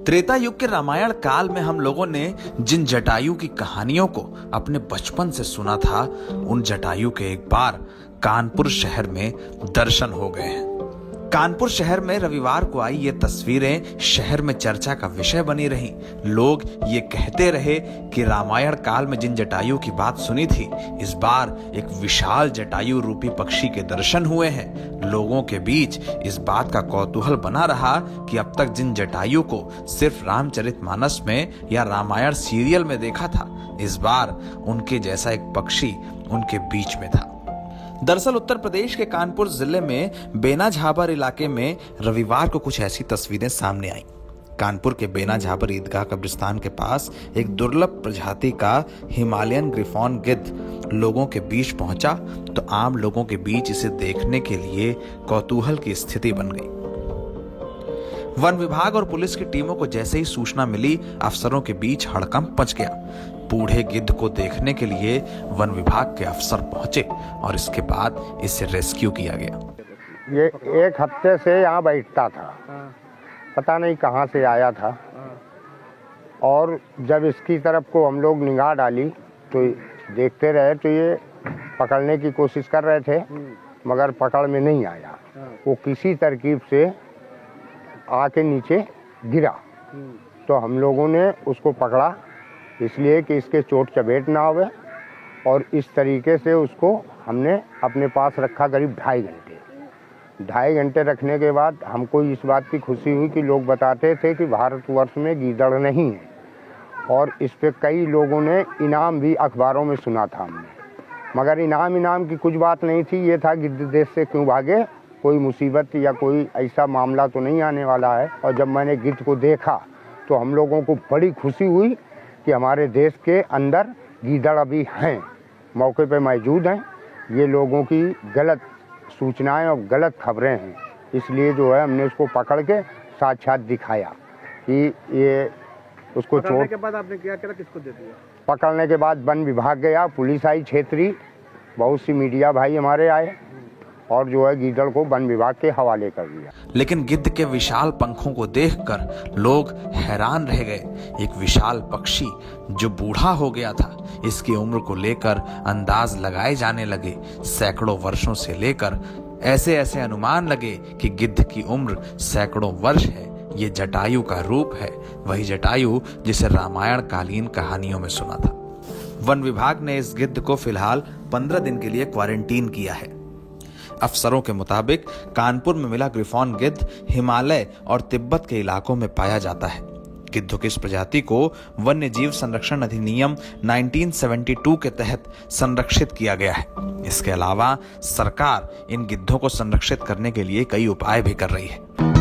त्रेता युग के रामायण काल में हम लोगों ने जिन जटायु की कहानियों को अपने बचपन से सुना था, उन जटायु के एक बार कानपुर शहर में दर्शन हो गए हैं। कानपुर शहर में रविवार को आई ये तस्वीरें शहर में चर्चा का विषय बनी रही। लोग ये कहते रहे कि रामायण काल में जिन जटायु की बात सुनी थी, इस बार एक विशाल जटायु रूपी पक्षी के दर्शन हुए हैं। लोगों के बीच इस बात का कौतूहल बना रहा कि अब तक जिन जटायु को सिर्फ रामचरितमानस में या रामायण सीरियल में देखा था, इस बार उनके जैसा एक पक्षी उनके बीच में था। दरअसल उत्तर प्रदेश के कानपुर जिले में बेना झाबर इलाके में रविवार को कुछ ऐसी तस्वीरें सामने आईं। कानपुर के बेना झाबर ईदगाह कब्रिस्तान के पास एक दुर्लभ प्रजाति का हिमालयन ग्रिफॉन गिद्ध लोगों के बीच पहुंचा तो आम लोगों के बीच इसे देखने के लिए कौतूहल की स्थिति बन गई। वन विभाग और पुलिस की टीमों को जैसे ही सूचना मिली, अफसरों के बीच हड़कंप मच गया। बूढ़े गिद्ध को देखने के लिए वन विभाग के अफसर पहुंचे और इसके बाद इसे रेस्क्यू किया गया। ये एक हफ्ते से यहाँ बैठता था, पता नहीं कहाँ से आया था। और जब इसकी तरफ को हम लोग निगाह डाली तो देखते रहे, तो ये पकड़ने की कोशिश कर रहे थे, मगर पकड़ में नहीं आया। वो किसी तरकीब से आके नीचे गिरा, तो हम लोगों ने उसको पकड़ा, इसलिए कि इसके चोट चपेट ना आवे। और इस तरीके से उसको हमने अपने पास रखा करीब 2.5 घंटे रखने के बाद हमको इस बात की खुशी हुई कि लोग बताते थे कि भारतवर्ष में गीदड़ नहीं है। और इस पे कई लोगों ने इनाम भी अखबारों में सुना था हमने, मगर इनाम की कुछ बात नहीं थी। ये था गिद्ध देश से क्यों भागे, कोई मुसीबत या कोई ऐसा मामला तो नहीं आने वाला है। और जब मैंने गिद्ध को देखा तो हम लोगों को बड़ी खुशी हुई कि हमारे देश के अंदर गीदड़ अभी हैं, मौके पे मौजूद हैं। ये लोगों की गलत सूचनाएं और गलत खबरें हैं, इसलिए जो है हमने उसको पकड़ के साक्षात दिखाया कि ये उसको चोट के बाद आपने क्या किया, किसको दे दिया? पकड़ने के बाद वन विभाग गया, पुलिस आई क्षेत्रीय, बहुत सी मीडिया भाई हमारे आए और जो है गीदड़ को वन विभाग के हवाले कर दिया। लेकिन गिद्ध के विशाल पंखों को देखकर लोग हैरान रह गए। एक विशाल पक्षी जो बूढ़ा हो गया था, इसकी उम्र को लेकर अंदाज लगाए जाने लगे। सैकड़ों वर्षों से लेकर ऐसे अनुमान लगे कि गिद्ध की उम्र सैकड़ों वर्ष है। ये जटायु का रूप है, वही जटायु जिसे रामायण कालीन कहानियों में सुना था। वन विभाग ने इस गिद्ध को फिलहाल 15 दिन के लिए क्वारंटीन किया है। अफसरों के मुताबिक कानपुर में मिला ग्रिफॉन गिद्ध हिमालय और तिब्बत के इलाकों में पाया जाता है। गिद्धों की इस प्रजाति को वन्य जीव संरक्षण अधिनियम 1972 के तहत संरक्षित किया गया है। इसके अलावा सरकार इन गिद्धों को संरक्षित करने के लिए कई उपाय भी कर रही है।